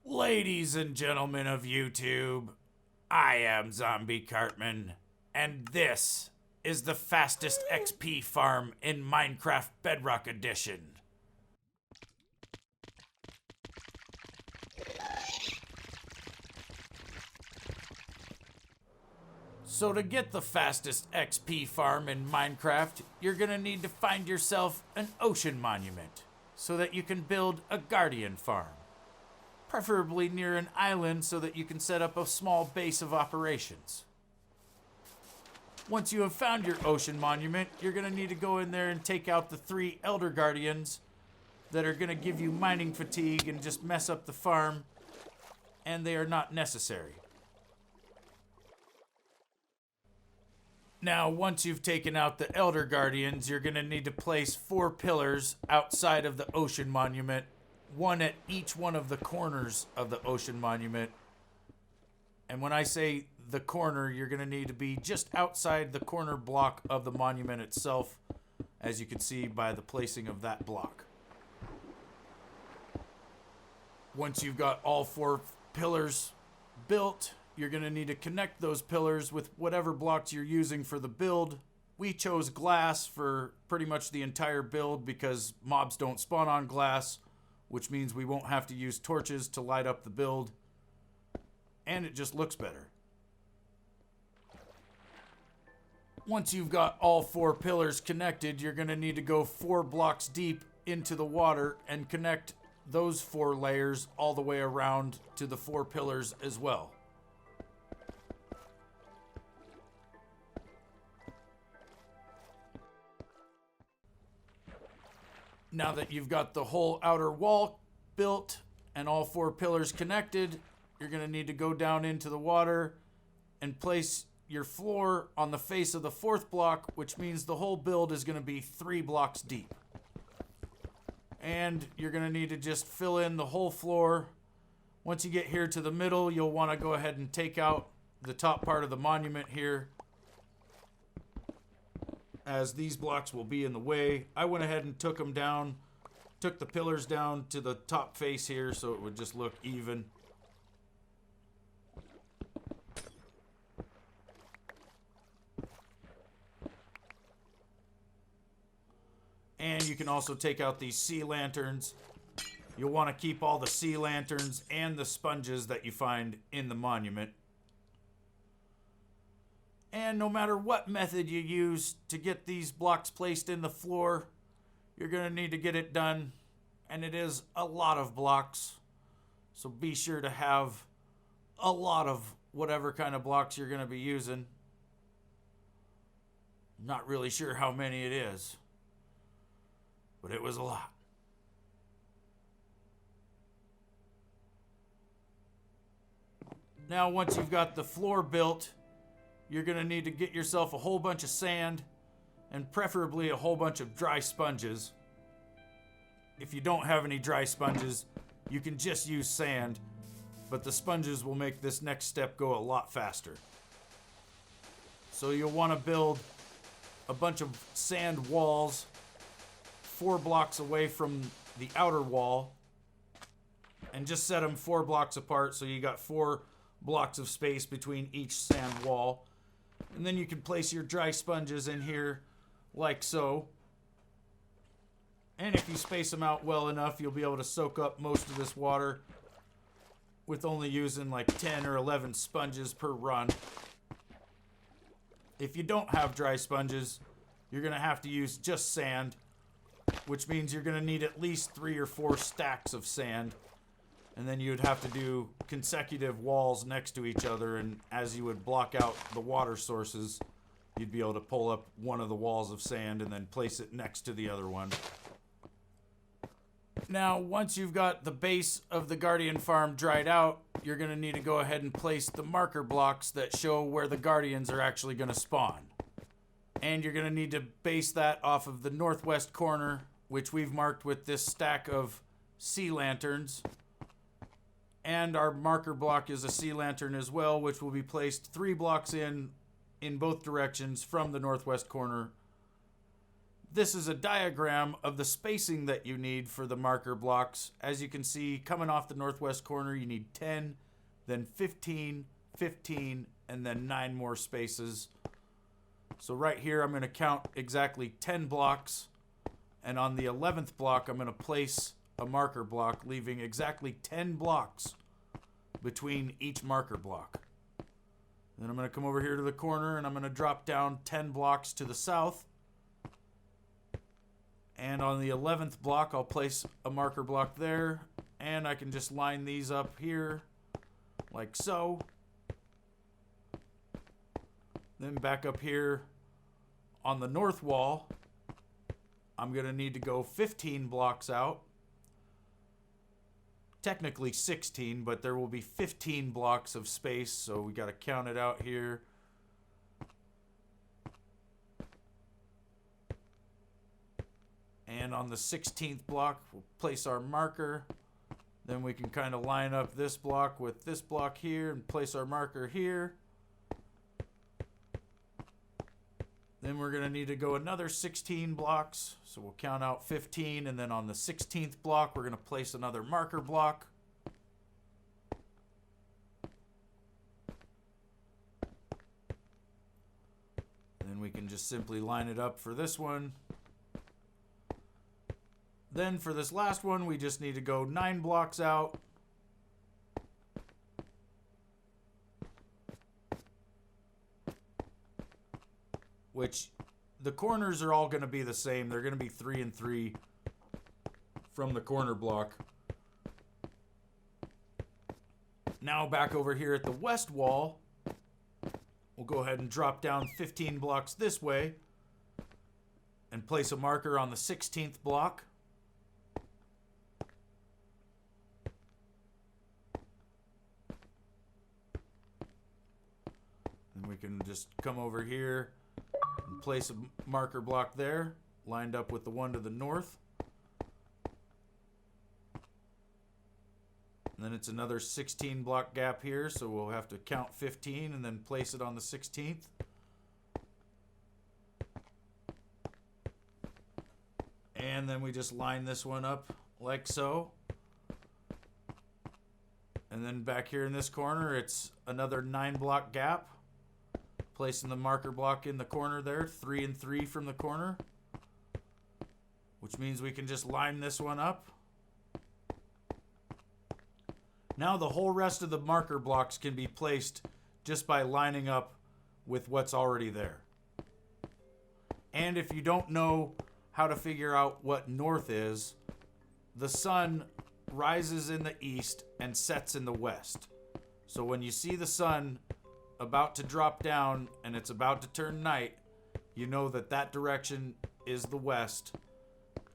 Ladies and gentlemen of YouTube, I am Zombie Cartman, and this is the fastest XP farm in Minecraft Bedrock Edition. So to get the fastest XP farm in Minecraft, you're gonna need to find yourself an ocean monument so that you can build a guardian farm. Preferably near an island so that you can set up a small base of operations. Once you have found your ocean monument, you're gonna need to go in there and take out the 3 elder guardians that are gonna give you mining fatigue and just mess up the farm, and they are not necessary. Now, once you've taken out the elder guardians, you're gonna need to place 4 pillars outside of the ocean monument, one at each one of the corners of the ocean monument. And when I say the corner, you're going to need to be just outside the corner block of the monument itself, as you can see by the placing of that block. Once you've got all 4 pillars built, you're going to need to connect those pillars with whatever blocks you're using for the build. We chose glass for pretty much the entire build because mobs don't spawn on glass, which means we won't have to use torches to light up the build, and it just looks better. Once you've got all 4 pillars connected, you're going to need to go 4 blocks deep into the water and connect those 4 layers all the way around to the 4 pillars as well. Now that you've got the whole outer wall built and all 4 pillars connected, you're going to need to go down into the water and place your floor on the face of the 4th block, which means the whole build is going to be 3 blocks deep. And you're going to need to just fill in the whole floor. Once you get here to the middle, you'll want to go ahead and take out the top part of the monument here, as these blocks will be in the way. I went ahead and took the pillars down to the top face here so it would just look even. And you can also take out these sea lanterns. You'll want to keep all the sea lanterns and the sponges that you find in the monument. And no matter what method you use to get these blocks placed in the floor, you're going to need to get it done. And it is a lot of blocks. So be sure to have a lot of whatever kind of blocks you're going to be using. Not really sure how many it is, but it was a lot. Now, once you've got the floor built, you're going to need to get yourself a whole bunch of sand and preferably a whole bunch of dry sponges. If you don't have any dry sponges, you can just use sand, but the sponges will make this next step go a lot faster. So you'll want to build a bunch of sand walls 4 blocks away from the outer wall and just set them 4 blocks apart so you got 4 blocks of space between each sand wall. And then you can place your dry sponges in here like so. And if you space them out well enough, you'll be able to soak up most of this water with only using like 10 or 11 sponges per run. If you don't have dry sponges, you're going to have to use just sand, which means you're going to need at least 3 or 4 stacks of sand. And then you would have to do consecutive walls next to each other, and as you would block out the water sources, you'd be able to pull up one of the walls of sand and then place it next to the other one. Now, once you've got the base of the Guardian farm dried out, you're going to need to go ahead and place the marker blocks that show where the Guardians are actually going to spawn. And you're going to need to base that off of the northwest corner, which we've marked with this stack of sea lanterns. And our marker block is a sea lantern as well, which will be placed 3 blocks in both directions from the northwest corner. This is a diagram of the spacing that you need for the marker blocks. As you can see, coming off the northwest corner, you need 10, then 15, 15, and then 9 more spaces. So right here, I'm going to count exactly 10 blocks. And on the 11th block, I'm going to place a marker block, leaving exactly 10 blocks between each marker block. Then I'm going to come over here to the corner and I'm going to drop down 10 blocks to the south. And on the 11th block, I'll place a marker block there. And I can just line these up here like so. Then back up here on the north wall, I'm going to need to go 15 blocks out. Technically 16, but there will be 15 blocks of space, so we got to count it out here. And on the 16th block, we'll place our marker. Then we can kind of line up this block with this block here and place our marker here. Then we're going to need to go another 16 blocks. So we'll count out 15, and then on the 16th block, we're going to place another marker block. Then we can just simply line it up for this one. Then for this last one, we just need to go 9 blocks out. Which the corners are all going to be the same. They're going to be 3 and 3 from the corner block. Now back over here at the west wall, we'll go ahead and drop down 15 blocks this way and place a marker on the 16th block. And we can just come over here and place a marker block there, lined up with the one to the north. And then it's another 16 block gap here, so we'll have to count 15 and then place it on the 16th. And then we just line this one up like so. And then back here in this corner, it's another 9 block gap. Placing the marker block in the corner there, 3 and 3 from the corner. Which means we can just line this one up. Now the whole rest of the marker blocks can be placed just by lining up with what's already there. And if you don't know how to figure out what north is, the sun rises in the east and sets in the west. So when you see the sun about to drop down and it's about to turn night, you know that that direction is the west.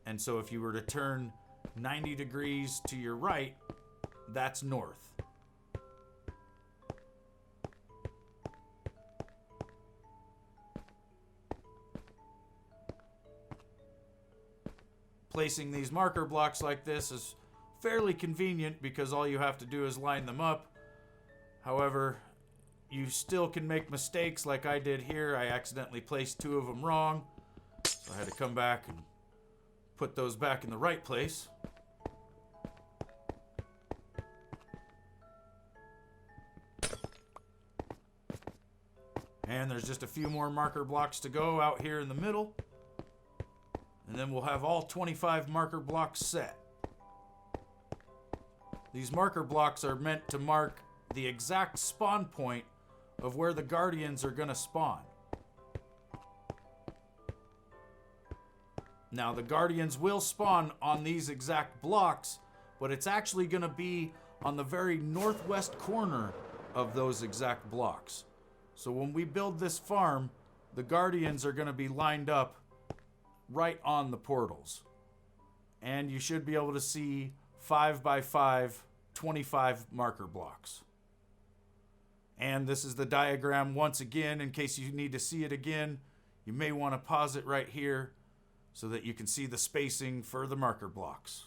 And so if you were to turn 90 degrees to your right, that's north. Placing these marker blocks like this is fairly convenient because all you have to do is line them up. However, you still can make mistakes like I did here. I accidentally placed 2 of them wrong. So I had to come back and put those back in the right place. And there's just a few more marker blocks to go out here in the middle. And then we'll have all 25 marker blocks set. These marker blocks are meant to mark the exact spawn point of where the guardians are going to spawn. Now the guardians will spawn on these exact blocks, but it's actually going to be on the very northwest corner of those exact blocks. So when we build this farm, the guardians are going to be lined up right on the portals. And you should be able to see 5 by 5, 25 marker blocks. And this is the diagram once again. In case you need to see it again, you may want to pause it right here so that you can see the spacing for the marker blocks.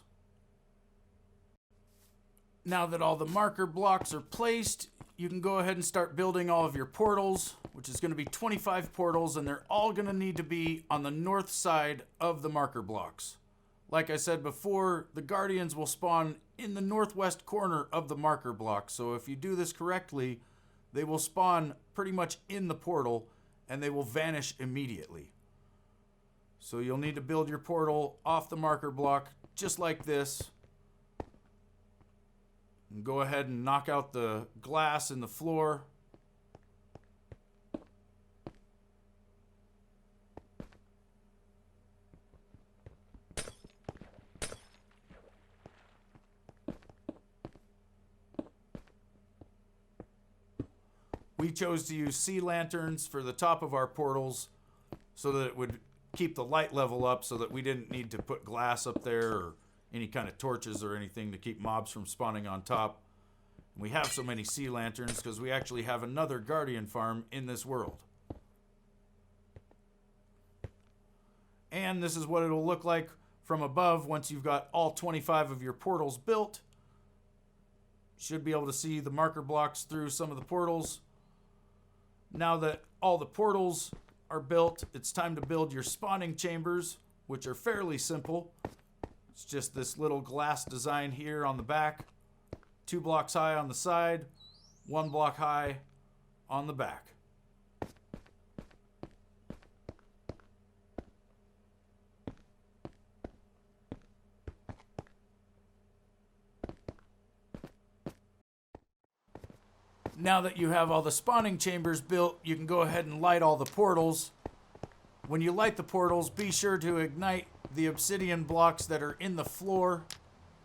Now that all the marker blocks are placed, you can go ahead and start building all of your portals, which is going to be 25 portals, and they're all going to need to be on the north side of the marker blocks. Like I said before, the Guardians will spawn in the northwest corner of the marker block. So if you do this correctly, they will spawn pretty much in the portal, and they will vanish immediately. So you'll need to build your portal off the marker block just like this. And go ahead and knock out the glass in the floor. We chose to use sea lanterns for the top of our portals so that it would keep the light level up, so that we didn't need to put glass up there or any kind of torches or anything to keep mobs from spawning on top. We have so many sea lanterns because we actually have another Guardian farm in this world. And this is what it'll look like from above once you've got all 25 of your portals built. You should be able to see the marker blocks through some of the portals. Now that all the portals are built, it's time to build your spawning chambers, which are fairly simple. It's just this little glass design here on the back, 2 blocks high on the side, 1 block high on the back. Now that you have all the spawning chambers built, you can go ahead and light all the portals. When you light the portals, be sure to ignite the obsidian blocks that are in the floor.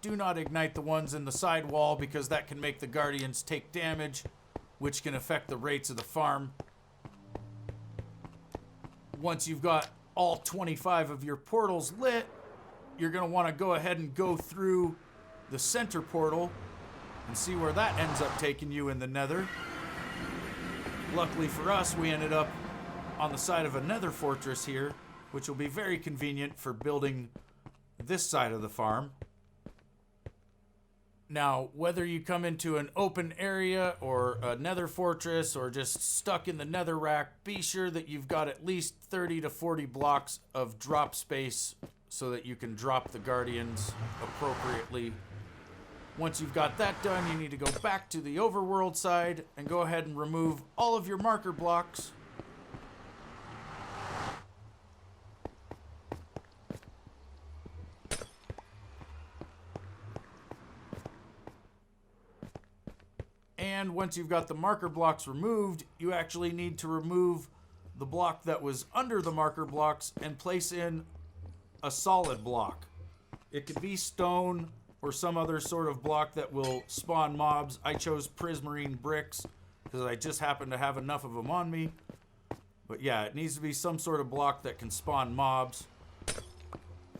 Do not ignite the ones in the side wall because that can make the Guardians take damage, which can affect the rates of the farm. Once you've got all 25 of your portals lit, you're going to want to go ahead and go through the center portal and see where that ends up taking you in the nether. Luckily for us, we ended up on the side of a nether fortress here, which will be very convenient for building this side of the farm. Now, whether you come into an open area or a nether fortress or just stuck in the nether rack, be sure that you've got at least 30 to 40 blocks of drop space so that you can drop the Guardians appropriately. Once you've got that done, you need to go back to the overworld side and go ahead and remove all of your marker blocks. And once you've got the marker blocks removed, you actually need to remove the block that was under the marker blocks and place in a solid block. It could be stone or some other sort of block that will spawn mobs. I chose prismarine bricks because I just happen to have enough of them on me. But yeah, it needs to be some sort of block that can spawn mobs.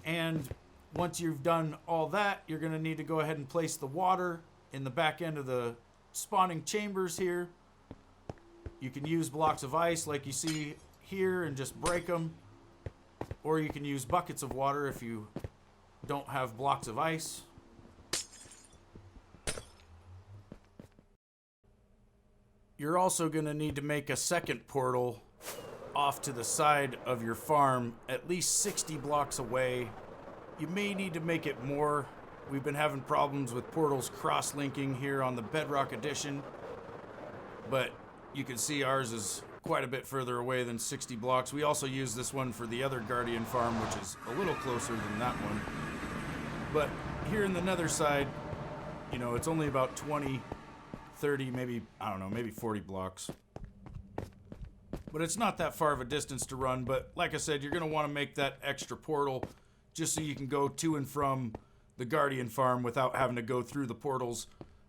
And once you've done all that, you're going to need to go ahead and place the water in the back end of the spawning chambers here. You can use blocks of ice like you see here and just break them. Or you can use buckets of water if you don't have blocks of ice. You're also going to need to make a second portal off to the side of your farm, at least 60 blocks away. You may need to make it more. We've been having problems with portals cross-linking here on the Bedrock edition, but you can see ours is quite a bit further away than 60 blocks. We also use this one for the other Guardian farm, which is a little closer than that one. But here in the nether side, you know, it's only about 20, 30, maybe, I don't know, maybe 40 blocks. But it's not that far of a distance to run, but like I said, you're going to want to make that extra portal just so you can go to and from the Guardian farm without having to go through the portals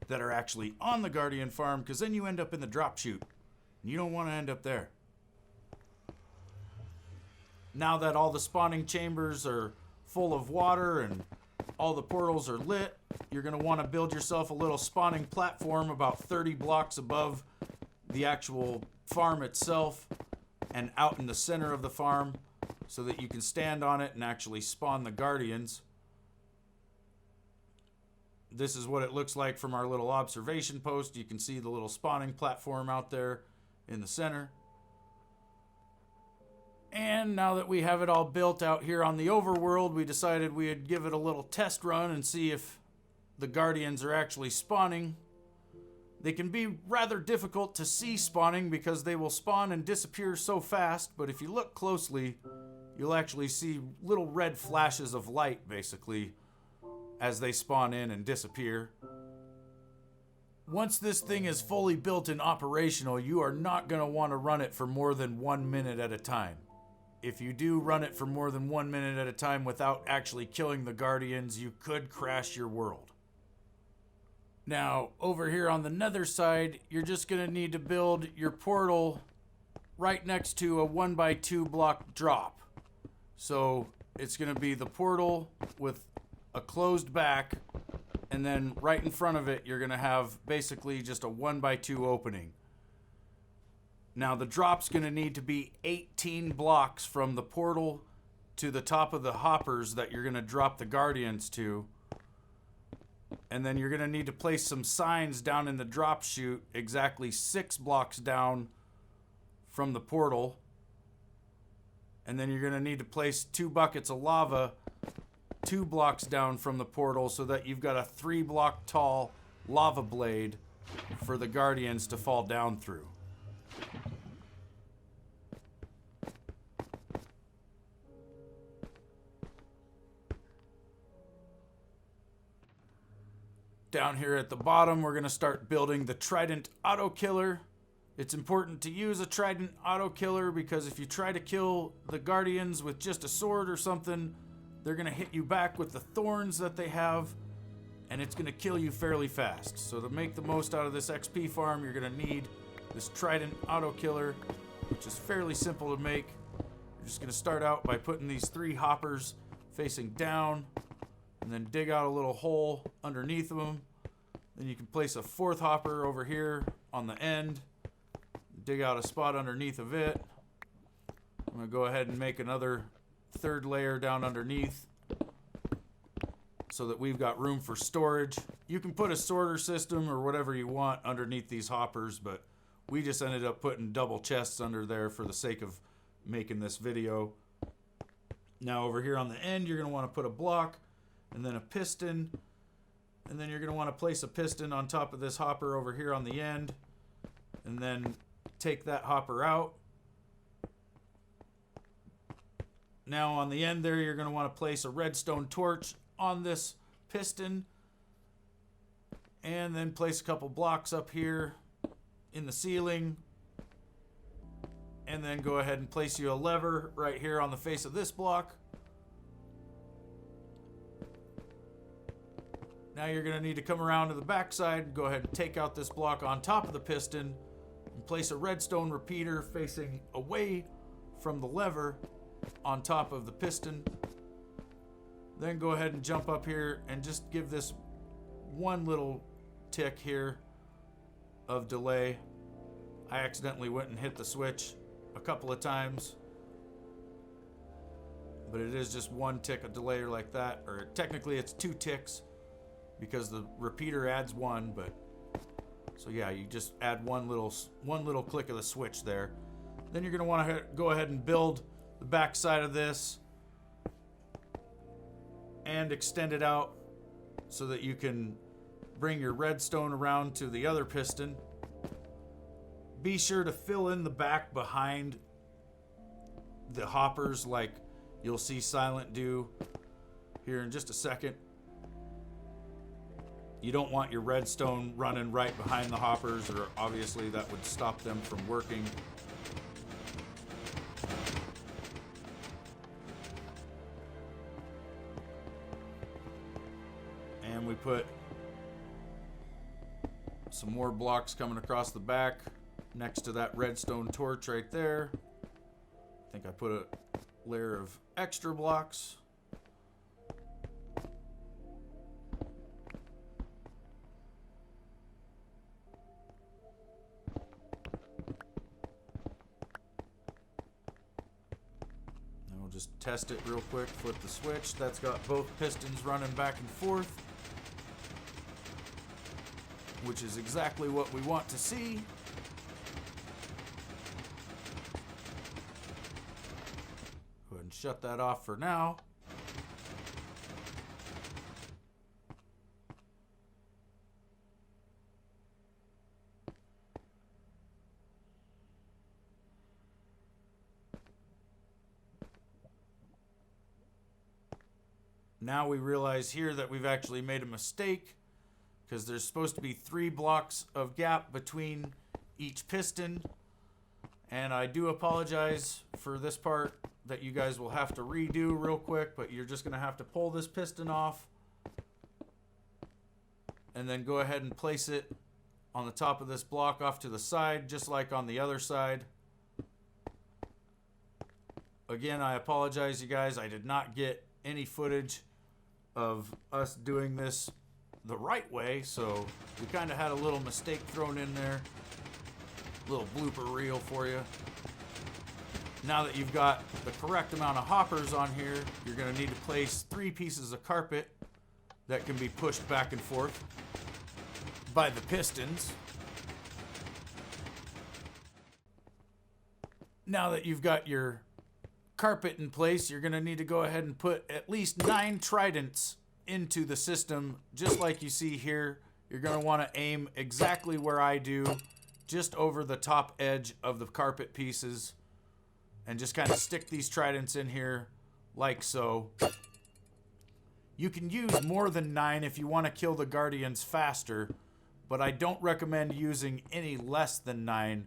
that are actually on the Guardian farm, because then you end up in the drop chute. And you don't want to end up there. Now that all the spawning chambers are full of water and all the portals are lit, you're going to want to build yourself a little spawning platform about 30 blocks above the actual farm itself and out in the center of the farm so that you can stand on it and actually spawn the Guardians. This is what it looks like from our little observation post. You can see the little spawning platform out there in the center. And now that we have it all built out here on the overworld, we decided we'd give it a little test run and see if the guardians are actually spawning. They can be rather difficult to see spawning because they will spawn and disappear so fast, but if you look closely, you'll actually see little red flashes of light, basically, as they spawn in and disappear. Once this thing is fully built and operational, you are not going to want to run it for more than 1 minute at a time. If you do run it for more than 1 minute at a time without actually killing the guardians, you could crash your world. Now, over here on the nether side, you're just going to need to build your portal right next to a 1x2 block drop. So it's going to be the portal with a closed back, and then right in front of it, you're going to have basically just a 1x2 opening. Now, the drop's going to need to be 18 blocks from the portal to the top of the hoppers that you're going to drop the guardians to. And then you're going to need to place some signs down in the drop chute exactly 6 blocks down from the portal. And then you're going to need to place 2 buckets of lava 2 blocks down from the portal so that you've got a 3-block tall lava blade for the guardians to fall down through. Down here at the bottom, we're going to start building the Trident auto killer. It's important to use a Trident auto killer because if you try to kill the guardians with just a sword or something, they're going to hit you back with the thorns that they have, and it's going to kill you fairly fast. So to make the most out of this XP farm, you're going to need this Trident auto killer, which is fairly simple to make. You're just going to start out by putting these 3 hoppers facing down, and then dig out a little hole underneath them. Then you can place a 4th hopper over here on the end, dig out a spot underneath of it. I'm going to go ahead and make another 3rd layer down underneath so that we've got room for storage. You can put a sorter system or whatever you want underneath these hoppers, but we just ended up putting double chests under there for the sake of making this video. Now over here on the end, you're going to want to put a block and then a piston, and then you're going to want to place a piston on top of this hopper over here on the end, and then take that hopper out. Now on the end there, you're going to want to place a redstone torch on this piston, and then place a couple blocks up here in the ceiling, and then go ahead and place you a lever right here on the face of this block. Now you're going to need to come around to the back side, go ahead and take out this block on top of the piston, and place a redstone repeater facing away from the lever on top of the piston. Then go ahead and jump up here and just give this one little tick here of delay. I accidentally went and hit the switch a couple of times, but it is just one tick of delay like that, or technically it's 2 ticks because the repeater adds 1, but so yeah, you just add one little click of the switch there. Then you're going to want to go ahead and build the back side of this and extend it out so that you can bring your redstone around to the other piston. Be sure to fill in the back behind the hoppers like you'll see Silent do here in just a second. You don't want your redstone running right behind the hoppers, or obviously that would stop them from working. And we put some more blocks coming across the back next to that redstone torch right there. I think I put a layer of extra blocks. Just test it real quick, flip the switch. That's got both pistons running back and forth, which is exactly what we want to see. shut that off for now. Now we realize here that we've actually made a mistake because there's supposed to be 3 blocks of gap between each piston. And I do apologize for this part that you guys will have to redo real quick, but you're just going to have to pull this piston off and then go ahead and place it on the top of this block off to the side, just like on the other side. Again, I apologize, you guys. I did not get any footage of us doing this the right way, so we kind of had a little mistake thrown in there. Little blooper reel for you. Now that you've got the correct amount of hoppers on here, you're going to need to place 3 pieces of carpet that can be pushed back and forth by the pistons. Now that you've got your carpet in place, you're going to need to go ahead and put at least 9 tridents into the system, just like you see here. You're going to want to aim exactly where I do, just over the top edge of the carpet pieces, and just kind of stick these tridents in here like so. You can use more than 9 if you want to kill the guardians faster, but I don't recommend using any less than 9,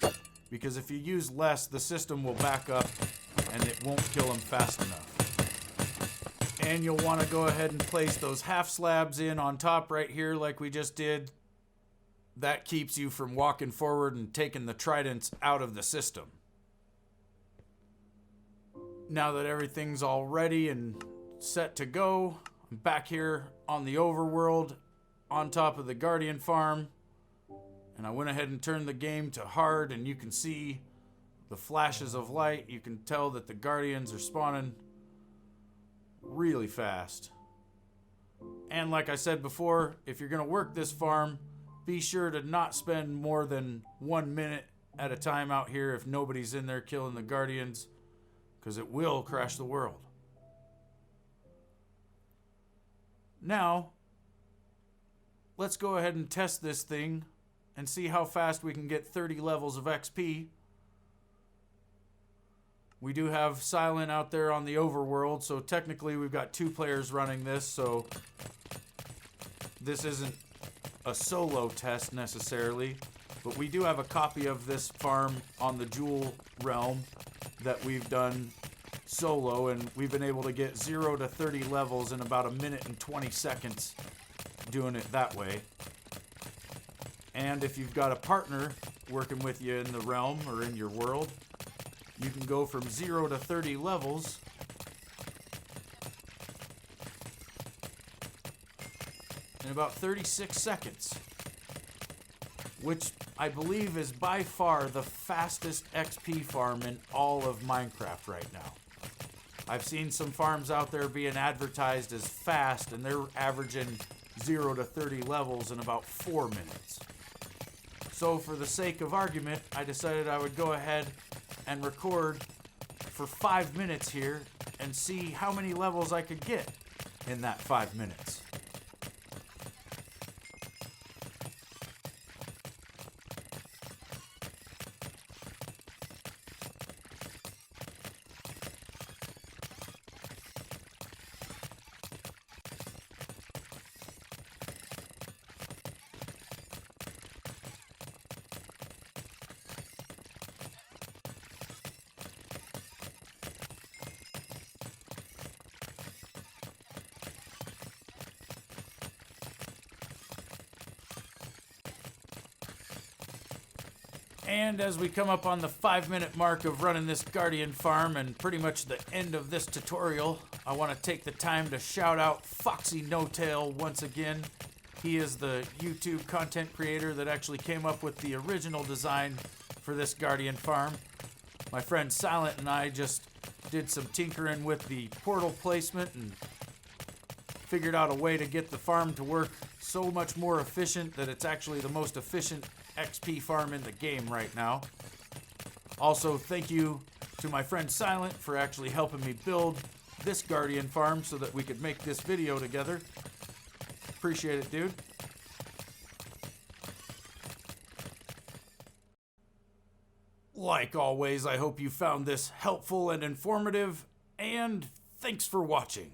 because if you use less, the system will back up and it won't kill them fast enough. And you'll want to go ahead and place those half slabs in on top right here like we just did. That keeps you from walking forward and taking the tridents out of the system. Now that everything's all ready and set to go, I'm back here on the overworld on top of the Guardian farm. And I went ahead and turned the game to hard, and you can see the flashes of light. You can tell that the Guardians are spawning really fast. And like I said before, if you're going to work this farm, be sure to not spend more than 1 minute at a time out here if nobody's in there killing the Guardians, because it will crash the world. Now, let's go ahead and test this thing and see how fast we can get 30 levels of XP. We do have Silent out there on the overworld, so technically we've got 2 players running this, so this isn't a solo test necessarily, but we do have a copy of this farm on the Jewel realm that we've done solo, and we've been able to get 0 to 30 levels in about 1 minute and 20 seconds doing it that way. And if you've got a partner working with you in the realm or in your world, you can go from 0 to 30 levels in about 36 seconds, which I believe is by far the fastest XP farm in all of Minecraft right now. I've seen some farms out there being advertised as fast, and they're averaging 0 to 30 levels in about 4 minutes. So for the sake of argument, I decided I would go ahead and record for 5 minutes here and see how many levels I could get in that 5 minutes. And as we come up on the 5-minute mark of running this Guardian farm and pretty much the end of this tutorial, I want to take the time to shout out FoxyNoTail once again. He is the YouTube content creator that actually came up with the original design for this Guardian farm. My friend Silent and I just did some tinkering with the portal placement and figured out a way to get the farm to work so much more efficient that it's actually the most efficient XP farm in the game right now. Also, thank you to my friend Silent for actually helping me build this Guardian farm so that we could make this video together. Appreciate it, dude. Like always, I hope you found this helpful and informative, and thanks for watching.